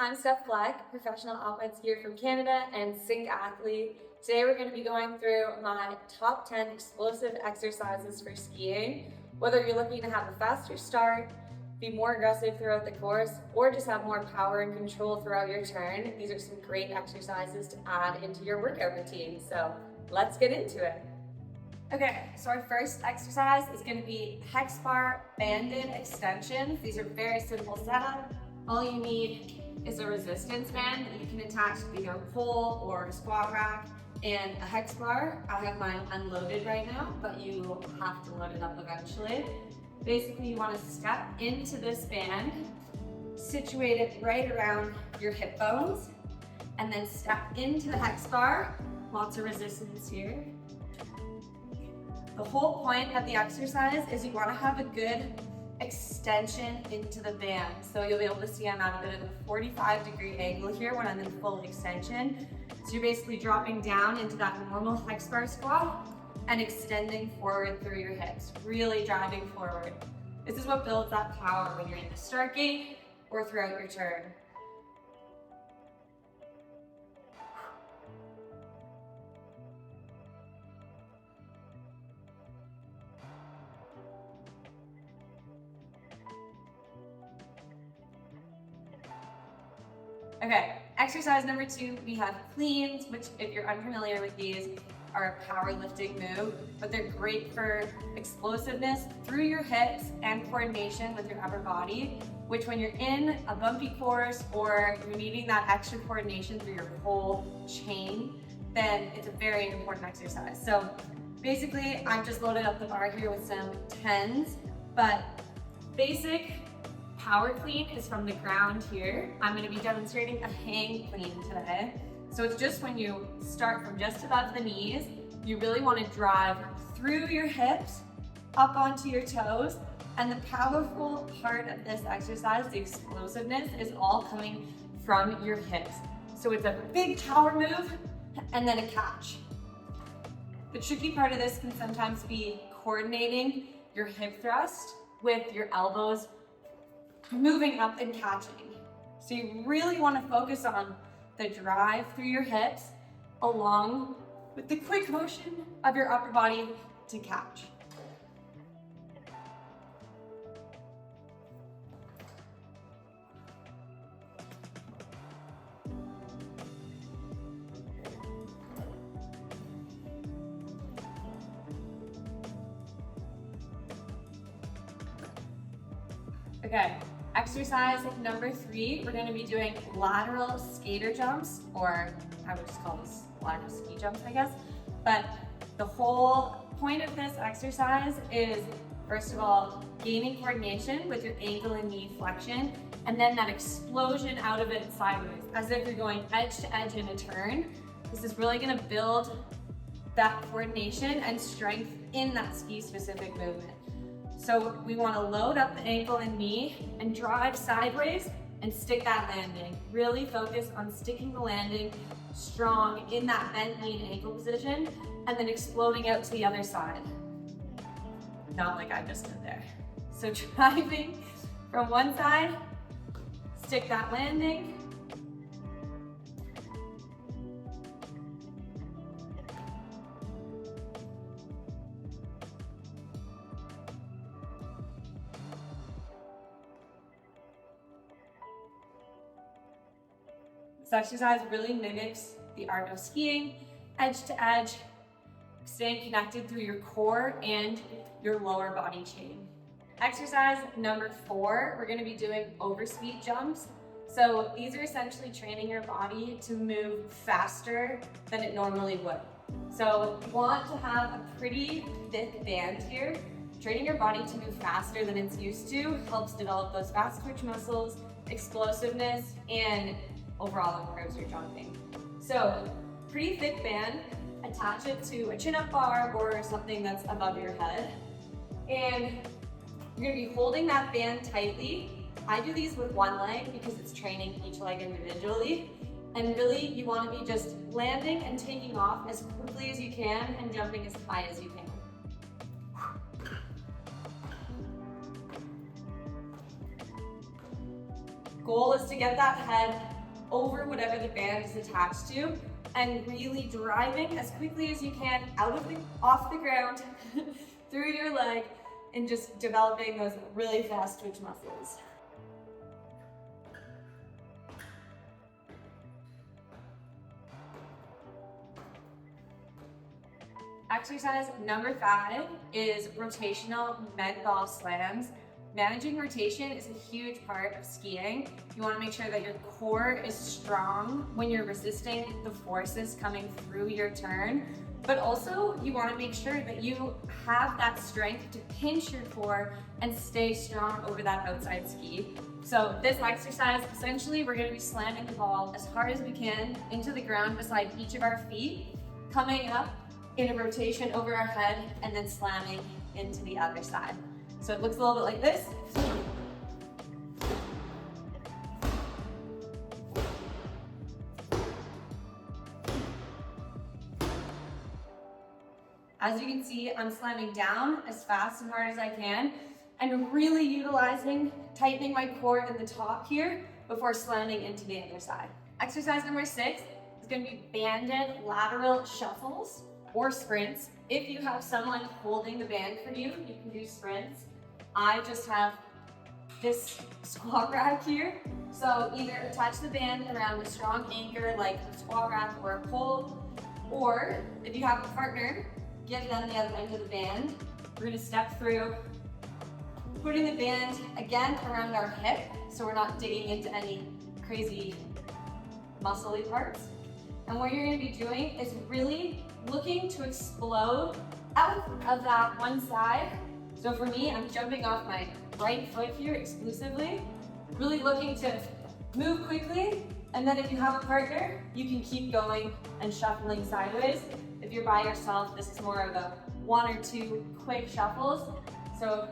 I'm Stef Fleck, professional alpine skier from Canada and sync athlete. Today we're going to be going through my top 10 explosive exercises for skiing. Whether you're looking to have a faster start, be more aggressive throughout the course, or just have more power and control throughout your turn, these are some great exercises to add into your workout routine. So let's get into it. Okay, so our first exercise is going to be Hexar banded extensions. These are very simple setup. All you need is a resistance band that you can attach to either a pole or a squat rack and a hex bar. I have mine unloaded right now, but you have to load it up eventually. Basically, you want to step into this band, situate it right around your hip bones, and then step into the hex bar. Lots of resistance here. The whole point of the exercise is you want to have a good extension into the band. So you'll be able to see I'm at a bit of a 45-degree angle here when I'm in full extension. So you're basically dropping down into that normal hex bar squat and extending forward through your hips, really driving forward. This is what builds that power when you're in the start gate or throughout your turn. Okay, exercise number 2, we have cleans, which if you're unfamiliar with these, are a powerlifting move, but they're great for explosiveness through your hips and coordination with your upper body, which when you're in a bumpy course or you're needing that extra coordination through your whole chain, then it's a very important exercise. So basically, I've just loaded up the bar here with some 10s, but basic power clean is from the ground here. I'm going to be demonstrating a hang clean today. So it's just when you start from just above the knees, you really want to drive through your hips, up onto your toes, and the powerful part of this exercise, the explosiveness, is all coming from your hips. So it's a big power move and then a catch. The tricky part of this can sometimes be coordinating your hip thrust with your elbows moving up and catching. So you really want to focus on the drive through your hips along with the quick motion of your upper body to catch. Okay. Exercise number 3, we're going to be doing lateral skater jumps, or I would just call this lateral ski jumps, I guess. But the whole point of this exercise is, first of all, gaining coordination with your ankle and knee flexion, and then that explosion out of it sideways, as if you're going edge to edge in a turn. This is really going to build that coordination and strength in that ski-specific movement. So we want to load up the ankle and knee and drive sideways and stick that landing. Really focus on sticking the landing strong in that bent knee and ankle position and then exploding out to the other side. Not like I just did there. So driving from one side, stick that landing. This exercise really mimics the art of skiing, edge to edge, staying connected through your core and your lower body chain. Exercise number 4, we're going to be doing overspeed jumps. So these are essentially training your body to move faster than it normally would. So you want to have a pretty thick band here. Training your body to move faster than it's used to helps develop those fast twitch muscles, explosiveness, and overall improves your jumping. So pretty thick band, attach it to a chin-up bar or something that's above your head. And you're gonna be holding that band tightly. I do these with one leg because it's training each leg individually. And really you wanna be just landing and taking off as quickly as you can and jumping as high as you can. Goal is to get that head over whatever the band is attached to, and really driving as quickly as you can off the ground through your leg, and just developing those really fast twitch muscles. Exercise number 5 is rotational med ball slams. Managing rotation is a huge part of skiing. You want to make sure that your core is strong when you're resisting the forces coming through your turn, but also you want to make sure that you have that strength to pinch your core and stay strong over that outside ski. So this exercise, essentially, we're going to be slamming the ball as hard as we can into the ground beside each of our feet, coming up in a rotation over our head, and then slamming into the other side. So it looks a little bit like this. As you can see, I'm slamming down as fast and hard as I can, and really utilizing, tightening my core in the top here before slamming into the other side. Exercise number 6 is going to be banded lateral shuffles or sprints. If you have someone holding the band for you, you can do sprints. I just have this squat rack here. So either attach the band around a strong anchor like a squat rack or a pole, or if you have a partner, give them the other end of the band. We're gonna step through, putting the band again around our hip so we're not digging into any crazy muscly parts. And what you're gonna be doing is really looking to explode out of that one side. So for me, I'm jumping off my right foot here exclusively, really looking to move quickly. And then if you have a partner, you can keep going and shuffling sideways. If you're by yourself, this is more of a 1 or 2 quick shuffles. So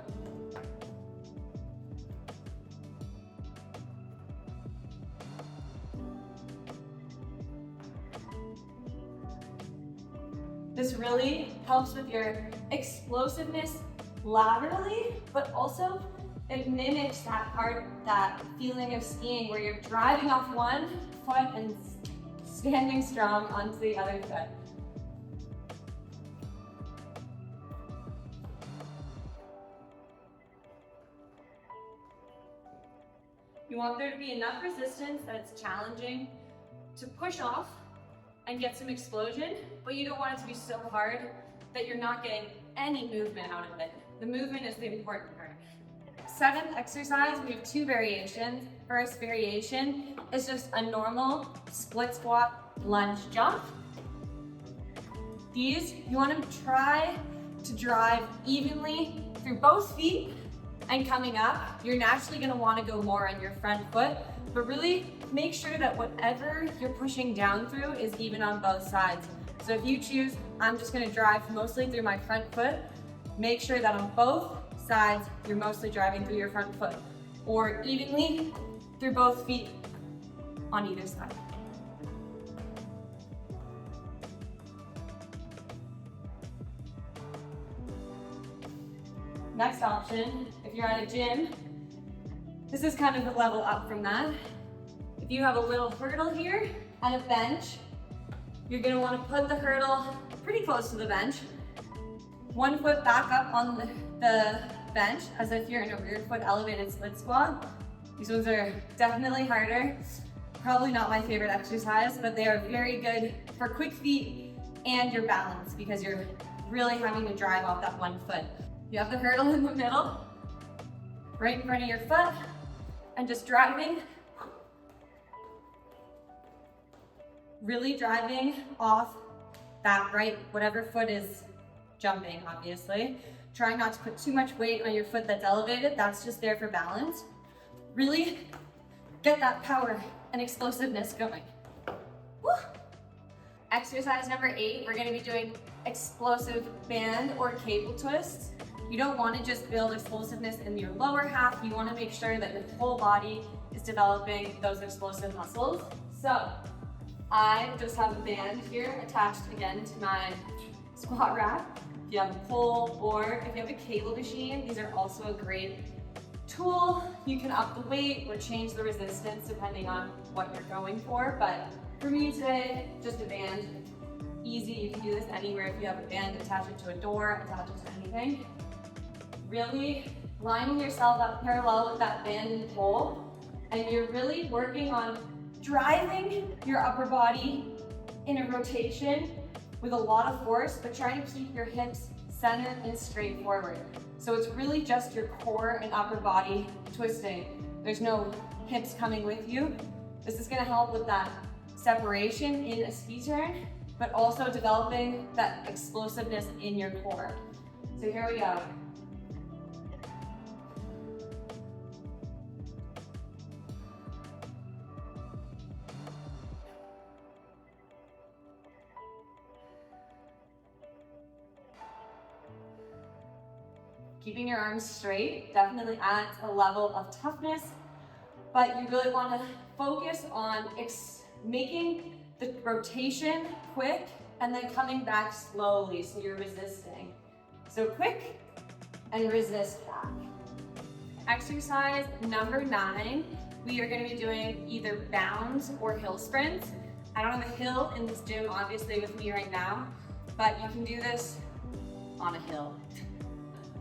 this really helps with your explosiveness laterally, but also it mimics that feeling of skiing where you're driving off one foot and standing strong onto the other foot. You want there to be enough resistance that it's challenging to push off and get some explosion, but you don't want it to be so hard that you're not getting any movement out of it. The movement is the important part. 7th exercise, we have 2 variations. First variation is just a normal split squat lunge jump. These, you want to try to drive evenly through both feet, and coming up, you're naturally going to want to go more on your front foot, but really make sure that whatever you're pushing down through is even on both sides. So if you choose, I'm just going to drive mostly through my front foot, make sure that on both sides, you're mostly driving through your front foot, or evenly through both feet on either side. Next option, if you're at a gym, this is kind of a level up from that. If you have a little hurdle here and a bench, you're gonna wanna put the hurdle pretty close to the bench. 1 foot back up on the bench as if you're in a rear foot elevated split squat. These ones are definitely harder. Probably not my favorite exercise, but they are very good for quick feet and your balance because you're really having to drive off that 1 foot. You have the hurdle in the middle, right in front of your foot, and just driving. Really driving off that right, whatever foot is jumping, obviously. Trying not to put too much weight on your foot that's elevated, that's just there for balance. Really get that power and explosiveness going. Woo. Exercise number 8, we're gonna be doing explosive band or cable twists. You don't want to just build explosiveness in your lower half, you want to make sure that your whole body is developing those explosive muscles. So I just have a band here attached again to my squat rack. If you have a pole or if you have a cable machine, these are also a great tool. You can up the weight or change the resistance depending on what you're going for, but for me today, just a band. Easy, you can do this anywhere. If you have a band, attach it to a door, attach it to anything. Really lining yourself up parallel with that band and pole, and you're really working on driving your upper body in a rotation with a lot of force, but trying to keep your hips centered and straight forward. So it's really just your core and upper body twisting. There's no hips coming with you. This is gonna help with that separation in a ski turn, but also developing that explosiveness in your core. So here we go. Keeping your arms straight definitely adds a level of toughness, but you really want to focus on making the rotation quick and then coming back slowly so you're resisting. So quick and resist back. Exercise number 9, we are going to be doing either bounds or hill sprints. I don't have a hill in this gym obviously with me right now, but you can do this on a hill.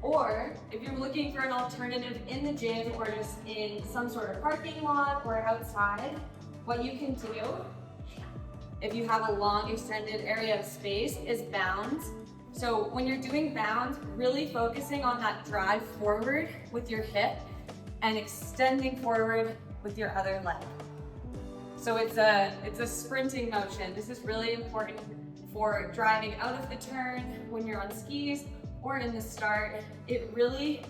Or if you're looking for an alternative in the gym or just in some sort of parking lot or outside, what you can do, if you have a long extended area of space, is bounds. So when you're doing bounds, really focusing on that drive forward with your hip and extending forward with your other leg. So it's a sprinting motion. This is really important for driving out of the turn when you're on skis or in the start. It really,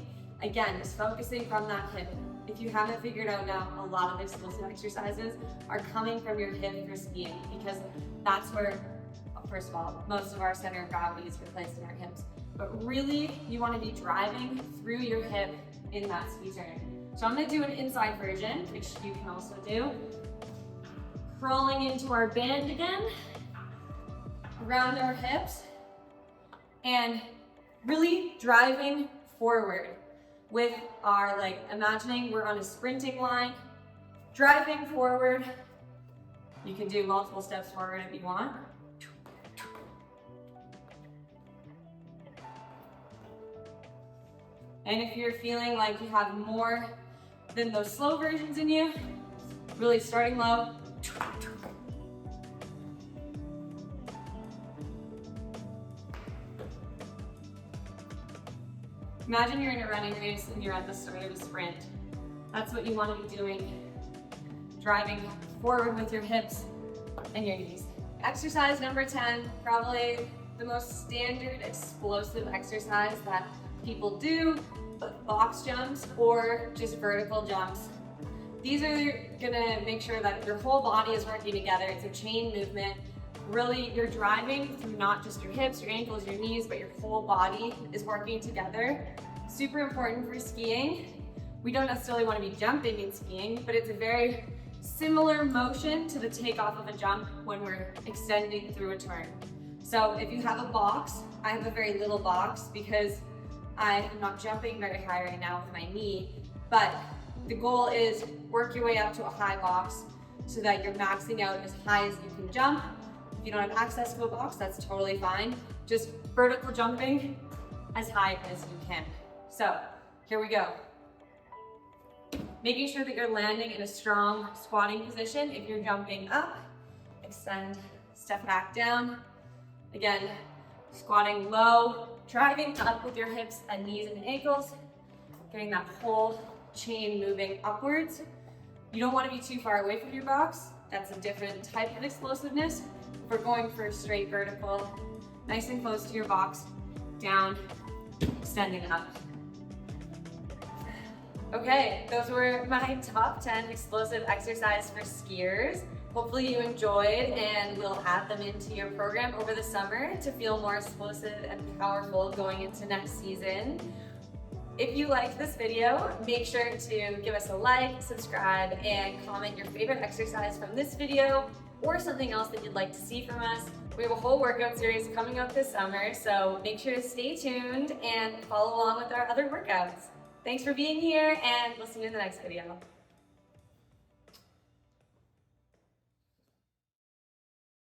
again, is focusing from that hip. If you haven't figured out now, a lot of explosive exercises are coming from your hip for skiing because that's where, first of all, most of our center of gravity is placed in our hips. But really, you want to be driving through your hip in that ski turn. So I'm going to do an inside version, which you can also do. Crawling into our band again, around our hips, and really driving forward with our, imagining we're on a sprinting line, driving forward. You can do multiple steps forward if you want. And if you're feeling like you have more than those slow versions in you, really starting low. Imagine you're in a running race and you're at the start of a sprint. That's what you want to be doing. Driving forward with your hips and your knees. Exercise number 10, probably the most standard explosive exercise that people do, box jumps or just vertical jumps. These are gonna make sure that your whole body is working together. It's a chain movement. Really, you're driving through not just your hips, your ankles, your knees, but your whole body is working together. Super important for skiing. We don't necessarily want to be jumping in skiing, but it's a very similar motion to the takeoff of a jump when we're extending through a turn. So if you have a box, I have a very little box because I am not jumping very high right now with my knee, but the goal is work your way up to a high box so that you're maxing out as high as you can jump. If you don't have access to a box, that's totally fine. Just vertical jumping as high as you can. So here we go. Making sure that you're landing in a strong squatting position. If you're jumping up, extend, step back down. Again, squatting low, driving up with your hips and knees and ankles, getting that whole chain moving upwards. You don't want to be too far away from your box. That's a different type of explosiveness. If we're going for straight vertical, nice and close to your box, down, extending up. Okay, those were my top 10 explosive exercises for skiers. Hopefully you enjoyed, and we'll add them into your program over the summer to feel more explosive and powerful going into next season. If you liked this video, make sure to give us a like, subscribe, and comment your favorite exercise from this video or something else that you'd like to see from us. We have a whole workout series coming up this summer, so make sure to stay tuned and follow along with our other workouts. Thanks for being here, and we'll see you in the next video.